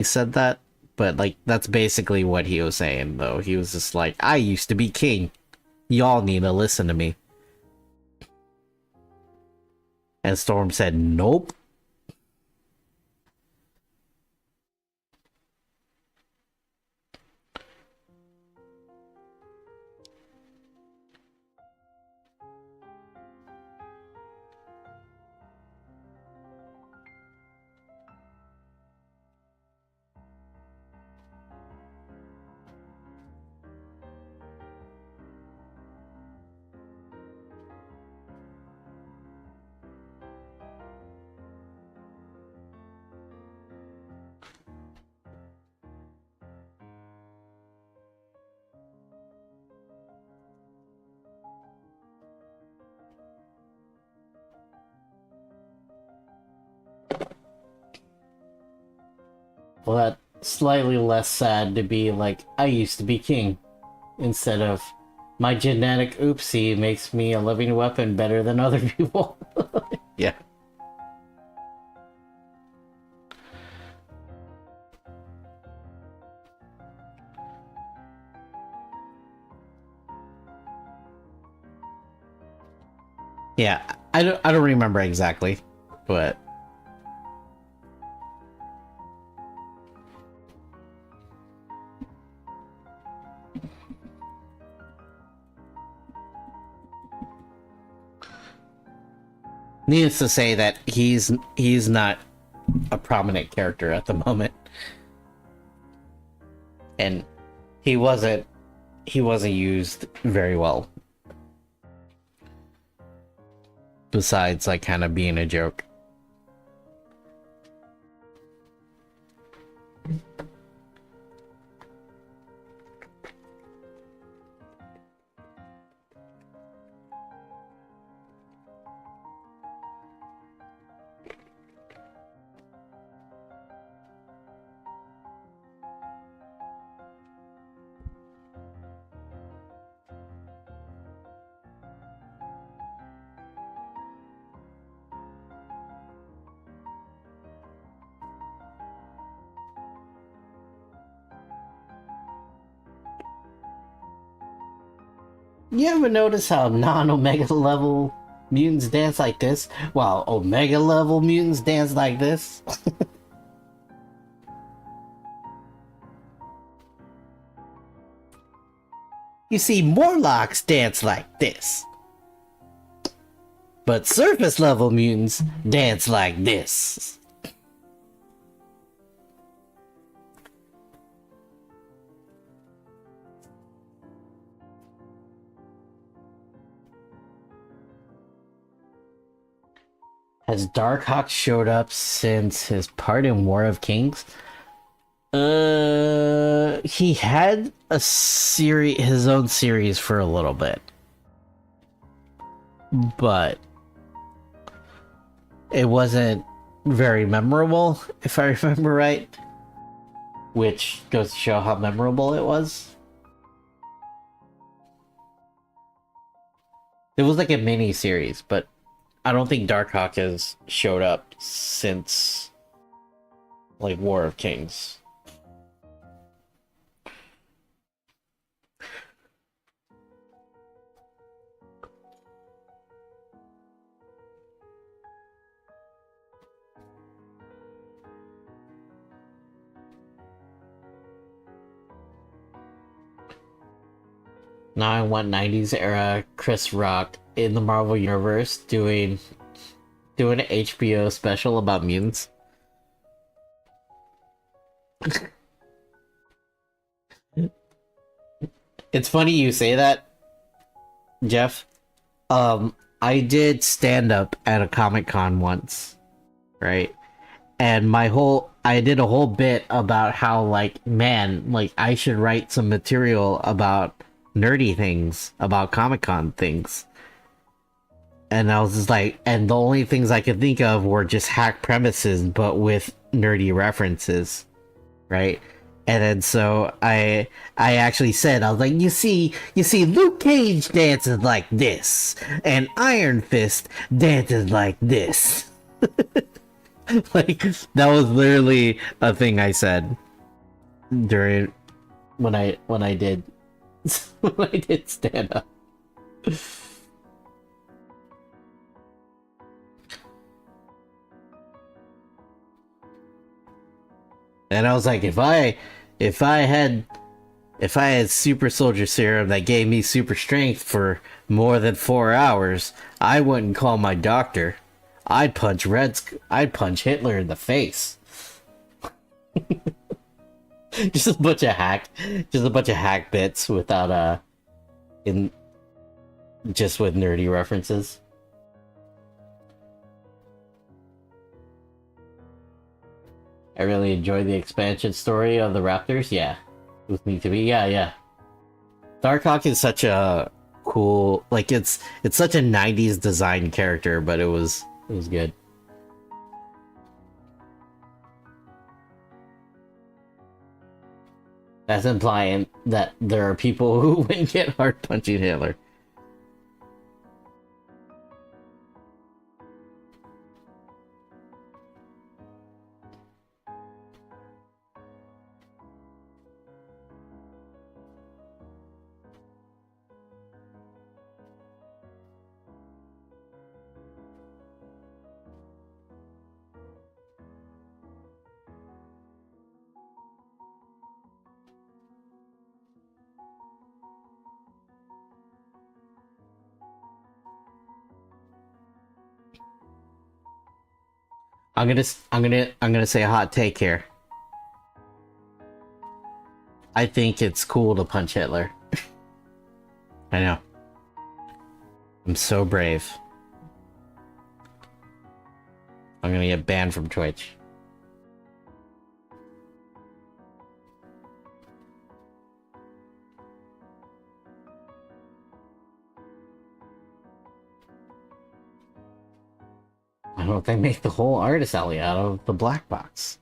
he said that, but like that's basically what he was saying though. He was just like, I used to be king. Y'all need to listen to me. And Storm said, nope. Well, that's slightly less sad to be like, I used to be king, instead of, my genetic oopsie makes me a living weapon better than other people. Yeah. Yeah, I don't remember exactly, but needless to say that he's not a prominent character at the moment, and he wasn't used very well. Besides, like, kind of being a joke. You ever notice how non-Omega level mutants dance like this, while Omega level mutants dance like this? You see, Morlocks dance like this, but surface level mutants dance like this. Has Darkhawk showed up since his part in War of Kings? He had a his own series for a little bit, but it wasn't very memorable, if I remember right. Which goes to show how memorable it was. It was like a mini series, but I don't think Darkhawk has showed up since like War of Kings. Now I want 90s era Chris Rock in the Marvel Universe doing an HBO special about mutants. It's funny you say that, Jeff. I did stand up at a Comic-Con once, right? And I did a whole bit about how, like, man, like, I should write some material about nerdy things, about Comic-Con things. And I was just like, and the only things I could think of were just hack premises, but with nerdy references, right? And then so I actually said, I was like, you see, Luke Cage dances like this, and Iron Fist dances like this. Like that was literally a thing I said during when I did when I did stand up. And I was like, if I had super soldier serum that gave me super strength for more than 4 hours, I wouldn't call my doctor. I'd punch Hitler in the face. just a bunch of hack just a bunch of hack bits without in just with nerdy references. I really enjoyed the expansion story of the Raptors. Yeah, with me to be. Yeah, yeah. Darkhawk is such a cool, like it's such a 90s design character, but it was good. That's implying that there are people who wouldn't get hard punching Hitler. I'm gonna say a hot take here. I think it's cool to punch Hitler. I know. I'm so brave. I'm gonna get banned from Twitch. I don't know if they make the whole artist alley out of the black box.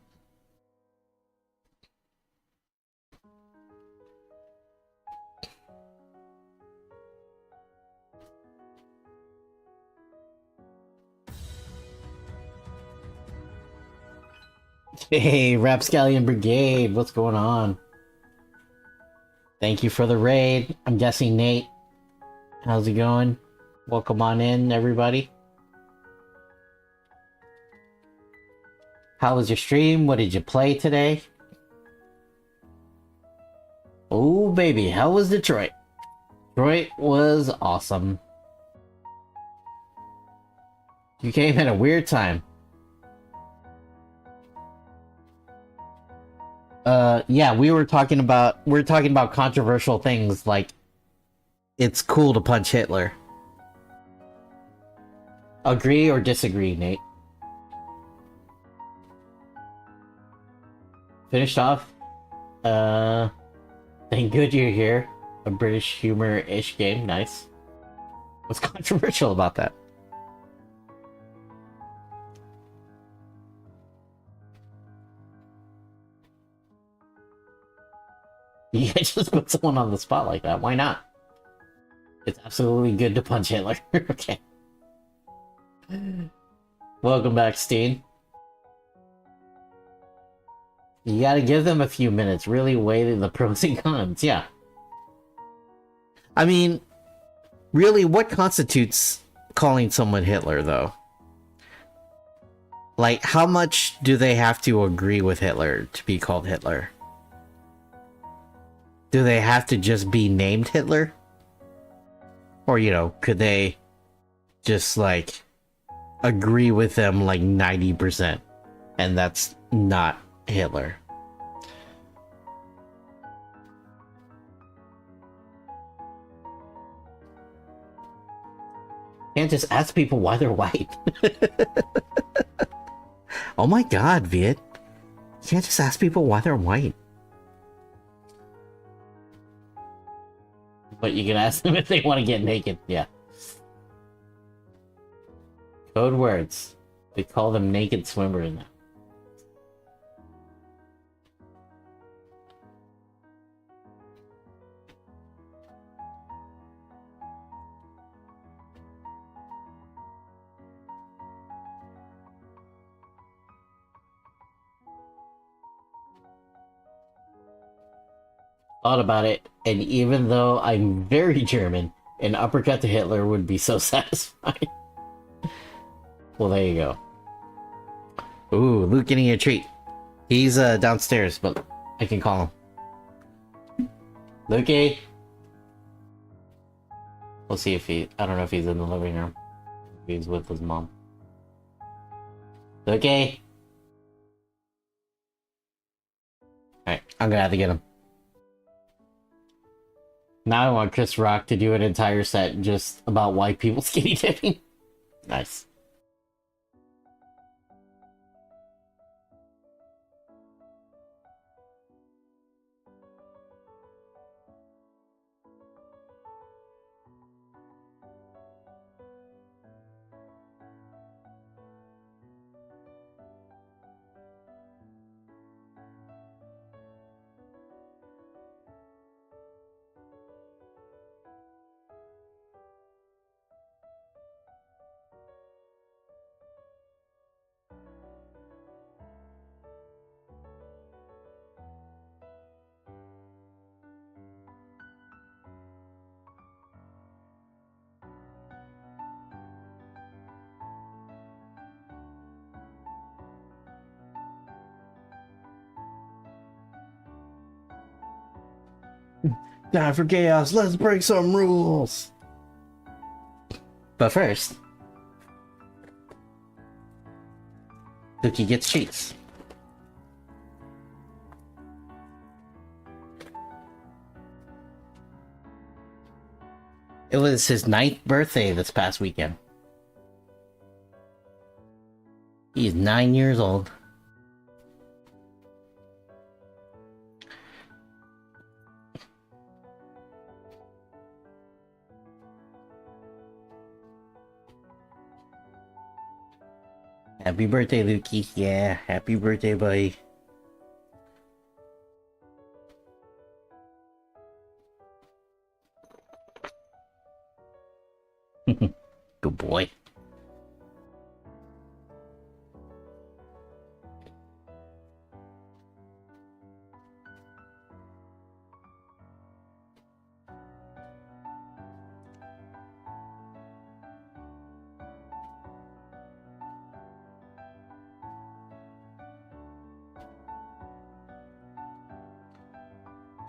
Hey, Rapscallion Brigade, what's going on? Thank you for the raid. I'm guessing Nate. How's it going? Welcome on in, everybody. How was your stream? What did you play today? Oh, baby, how was Detroit? Detroit was awesome. You came at a weird time. Yeah, we were talking about controversial things like it's cool to punch Hitler. Agree or disagree, Nate? Finished off. Thank good you're here. A British humor-ish game, nice. What's controversial about that? You can't just put someone on the spot like that. Why not? It's absolutely good to punch Hitler. Okay. Welcome back, Steen. You gotta give them a few minutes, really weigh the pros and cons, yeah. I mean, really, what constitutes calling someone Hitler, though? Like, how much do they have to agree with Hitler to be called Hitler? Do they have to just be named Hitler? Or, could they just, like, agree with them, like, 90%? And that's not Hitler. Can't just ask people why they're white. Oh my god, Viet. You can't just ask people why they're white. But you can ask them if they want to get naked, yeah. Code words. We call them naked swimmers now. thought about it, and even though I'm very German, an uppercut to Hitler would be so satisfying. Well, there you go. Ooh, Luke getting a treat. He's downstairs, but I can call him. Lukey! We'll see if I don't know if he's in the living room. If he's with his mom. Lukey! Alright, I'm gonna have to get him. Now I want Chris Rock to do an entire set just about white people skinny dipping. Nice. Time for chaos, let's break some rules! But first, Dookie gets treats. It was his 9th birthday this past weekend. He is 9 years old. Happy birthday, Lukey. Yeah, happy birthday, buddy. Good boy.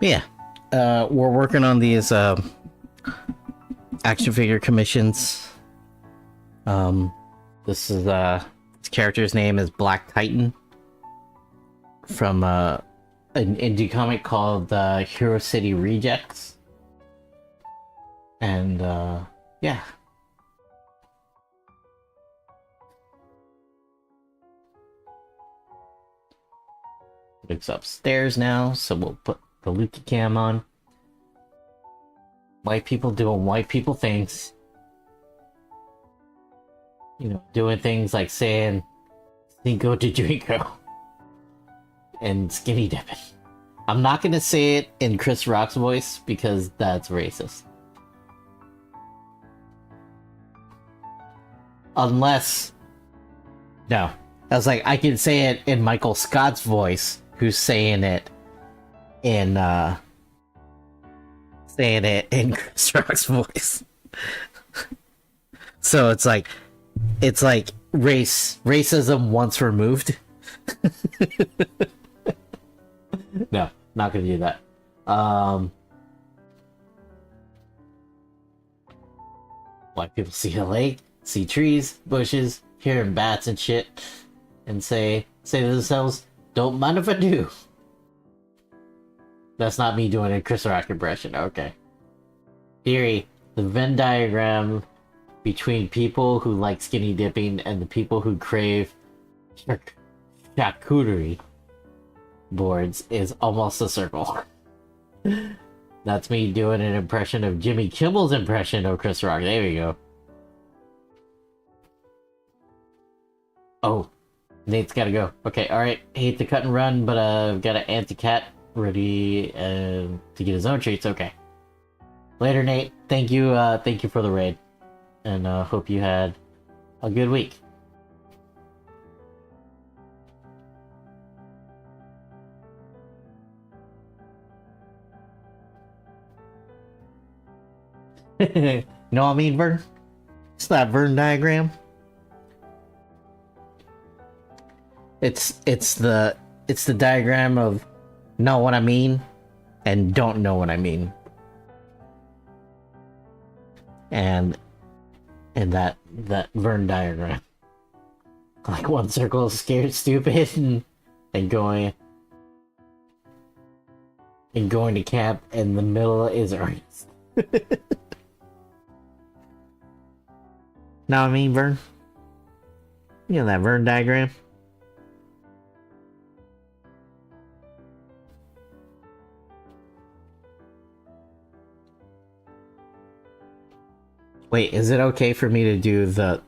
Yeah, we're working on these action figure commissions. This is his character's name is Black Titan from an indie comic called Hero City Rejects, and yeah. It's upstairs now, so we'll put the Lukey cam on. White people doing white people things. You know, doing things like saying Cinco de Drinko and skinny dipping. I'm not gonna say it in Chris Rock's voice because that's racist. Unless... No. I was like, I can say it in Michael Scott's voice, who's saying it in Chris Rock's voice. So it's like racism once removed. No, not gonna do that. White people see a lake, see trees, bushes, hearing bats and shit, and say to themselves, "Don't mind if I do." That's not me doing a Chris Rock impression. Okay. Theory: the Venn diagram between people who like skinny dipping and the people who crave charcuterie boards is almost a circle. That's me doing an impression of Jimmy Kimmel's impression of Chris Rock. There we go. Oh, Nate's gotta go. Okay, alright. Hate to cut and run, but I've got an anti-cat ready to get his own treats. Okay. Later, Nate. Thank you for the raid. And hope you had a good week. You know what I mean, Vern? It's that Venn diagram. It's the diagram of know what I mean and don't know what I mean. And that Venn diagram. Like one circle is scared stupid and going to camp and the middle is earnest. Know what I mean, Vern? You know that Venn diagram? Wait, is it okay for me to do the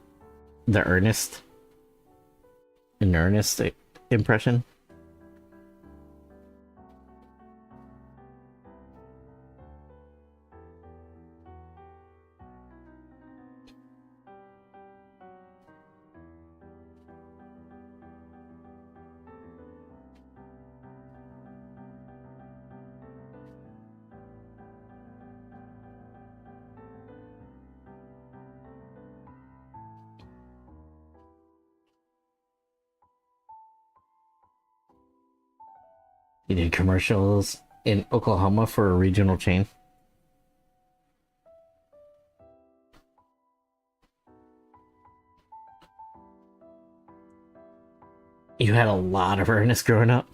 earnest an earnest impression? You did commercials in Oklahoma for a regional chain. You had a lot of earnest growing up.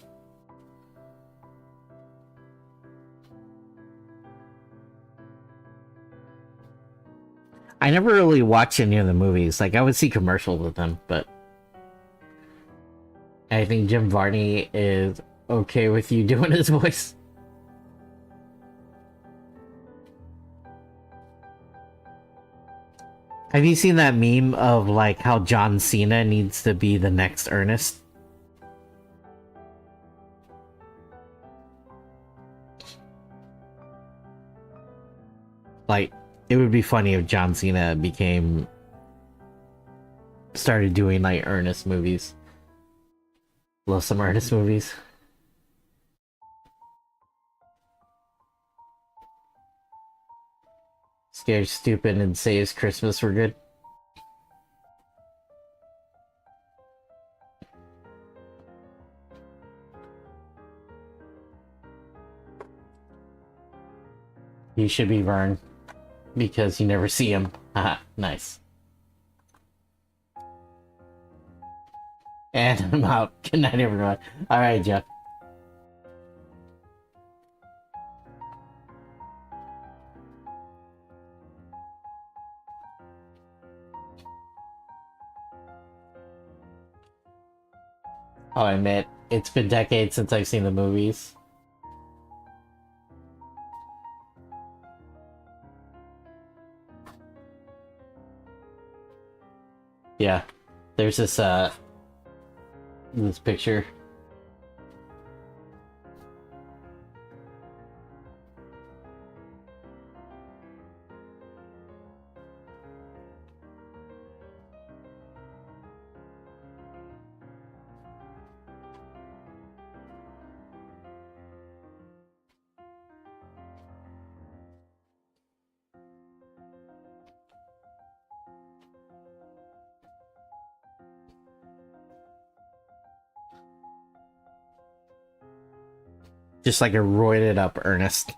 I never really watched any of the movies. Like, I would see commercials with them, but I think Jim Varney is okay with you doing his voice. Have you seen that meme of like how John Cena needs to be the next Ernest? Like, it would be funny if John Cena started doing like Ernest movies. Love some Ernest movies. Scared Stupid and Say It's Christmas were good. He should be Vern because you never see him. Haha, nice. And I'm out. Good night, everyone. Alright, Jeff. Oh, I admit, it's been decades since I've seen the movies. Yeah. There's this picture. Just like a roided up Ernest.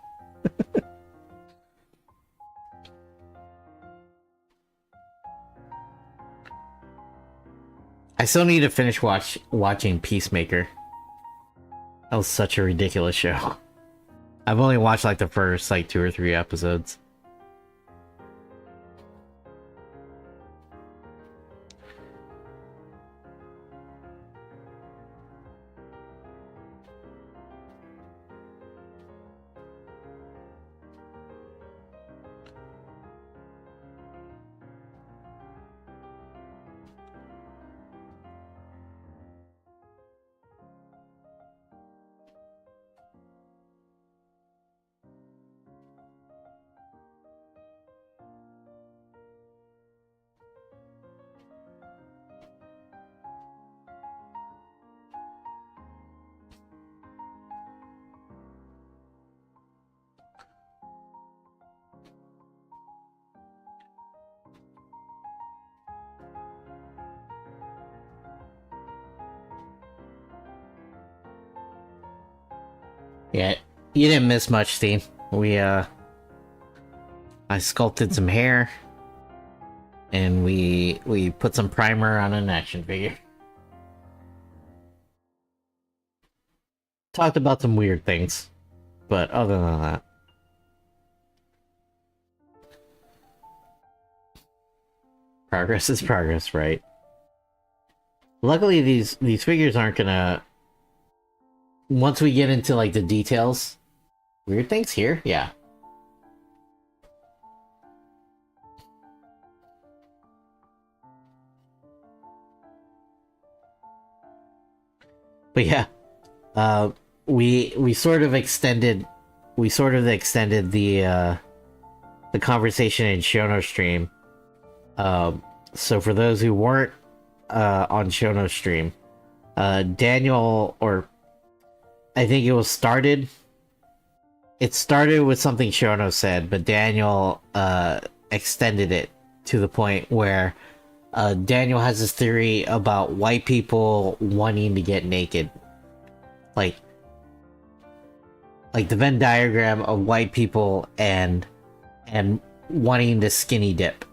I still need to finish watching Peacemaker. That was such a ridiculous show. I've only watched like the first like 2 or 3 episodes. Yeah, you didn't miss much, Steen. I sculpted some hair, and we put some primer on an action figure. Talked about some weird things, but other than that, progress is progress, right? Luckily, these figures aren't gonna. Once we get into like the details, weird things here, yeah. But yeah, uh, we sort of extended the conversation in Shono stream. So for those who weren't on Shono stream, Daniel, or I think it was started. It started with something Shono said, but Daniel extended it to the point where Daniel has this theory about white people wanting to get naked, like the Venn diagram of white people and wanting to skinny dip.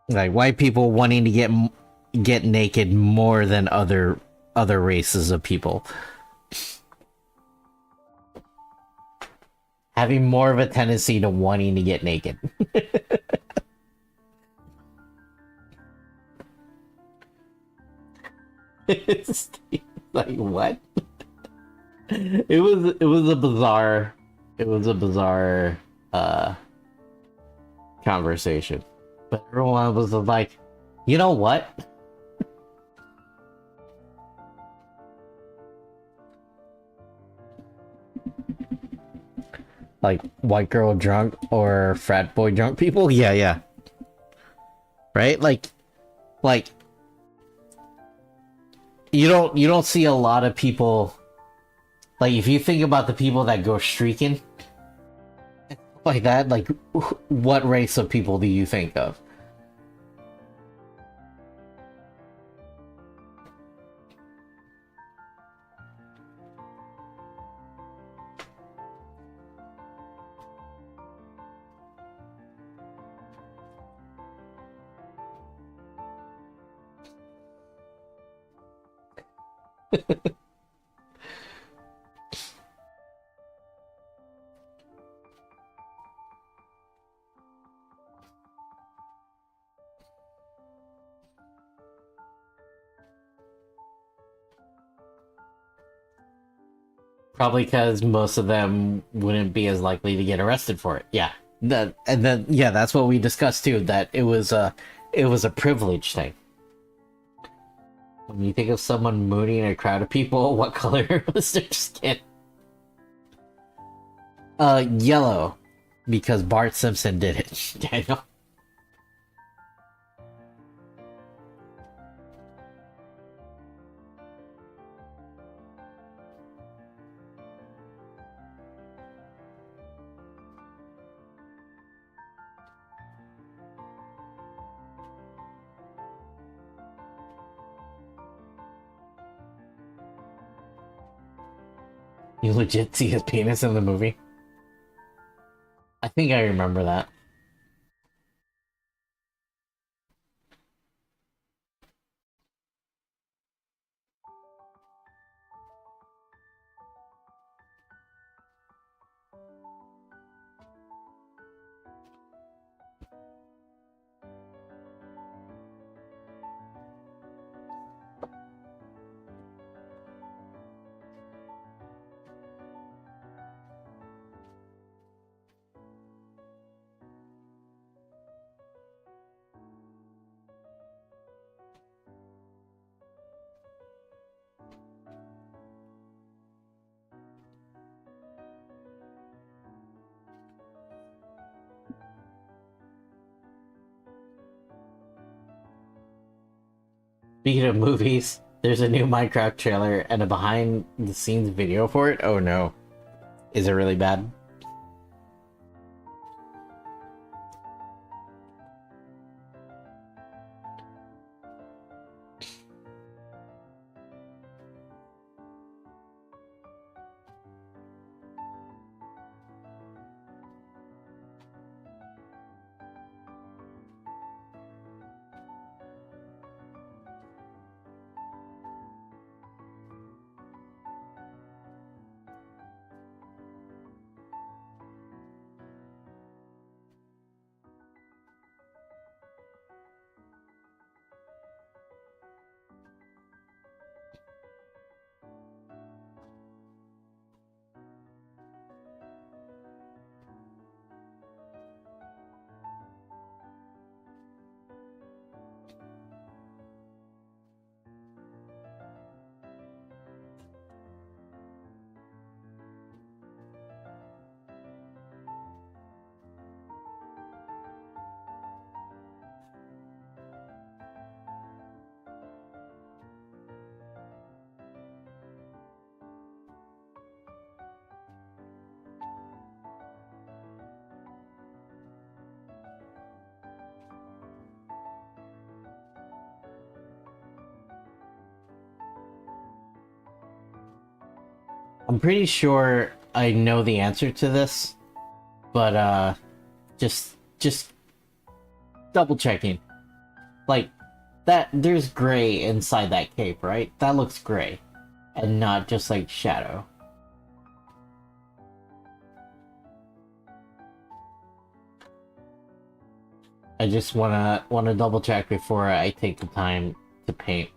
Like white people wanting to get naked more than other races of people, having more of a tendency to wanting to get naked. It's like what? It was a bizarre conversation. But everyone was like, you know what? Like white girl drunk or frat boy drunk people? Yeah, yeah. Right? Like you don't see a lot of people, like if you think about the people that go streaking like that, like what race of people do you think of? Probably because most of them wouldn't be as likely to get arrested for it. Yeah. And then yeah, that's what we discussed too, that it was a privilege thing. When you think of someone mooning a crowd of people, what color was their skin? Yellow. Because Bart Simpson did it, Daniel. You legit see his penis in the movie? I think I remember that. Speaking of movies, There's a new Minecraft trailer and a behind the scenes video for it? Oh no. Is it really bad? I'm pretty sure I know the answer to this, but just double checking. Like that there's gray inside that cape, right? That looks gray and not just like shadow. I just wanna double check before I take the time to paint.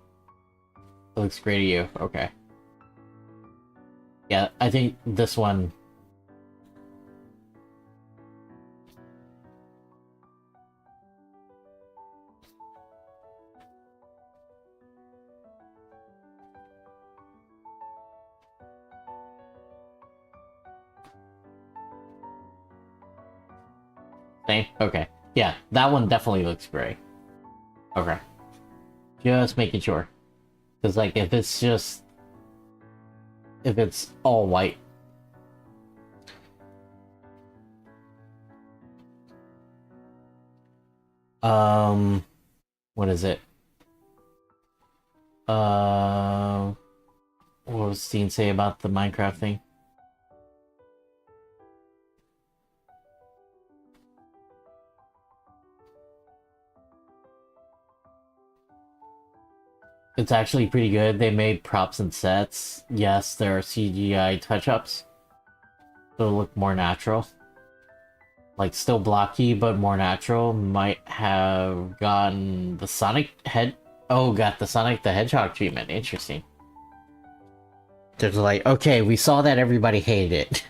It looks great to you. Okay. Yeah, I think this one. Same? Okay. Yeah, that one definitely looks gray. Okay. Just making sure. Because, like, if it's just... If it's all white... What is it? What was Steen say about the Minecraft thing? It's actually pretty good. They made props and sets. Yes, there are CGI touch-ups. It'll look more natural. Like, still blocky, but more natural. Might have gotten the Sonic head... Oh, got the Sonic the Hedgehog treatment. Interesting. Just like, okay, we saw that everybody hated it.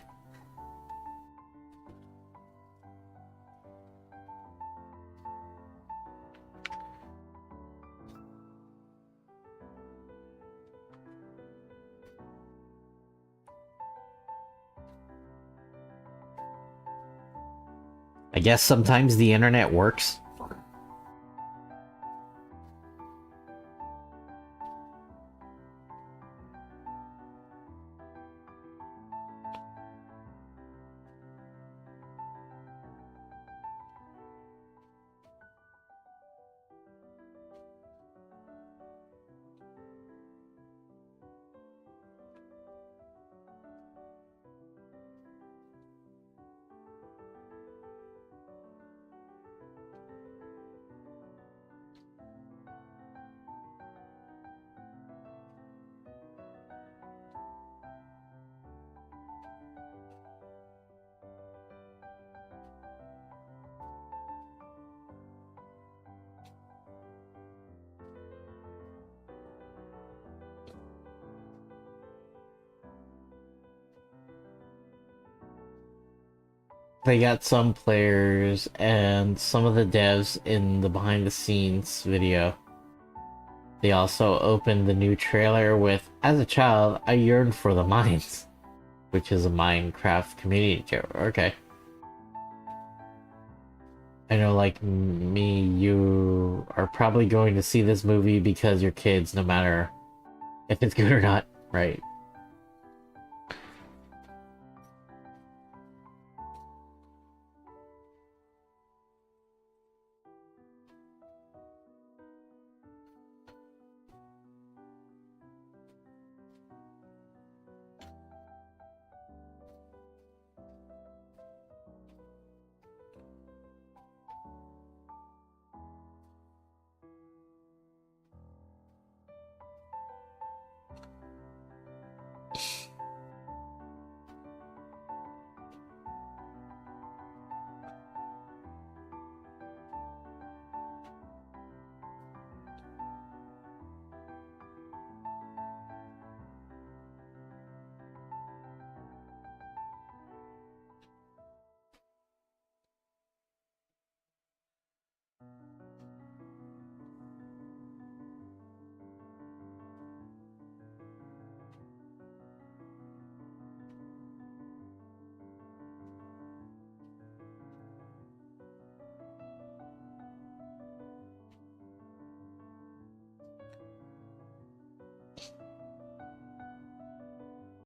I guess sometimes the internet works. They got some players and some of the devs in the behind the scenes video. They also opened the new trailer with, "As a child, I yearned for the mines," which is a Minecraft community joke. Okay. I know, like me, you are probably going to see this movie because you're kids, no matter if it's good or not, right?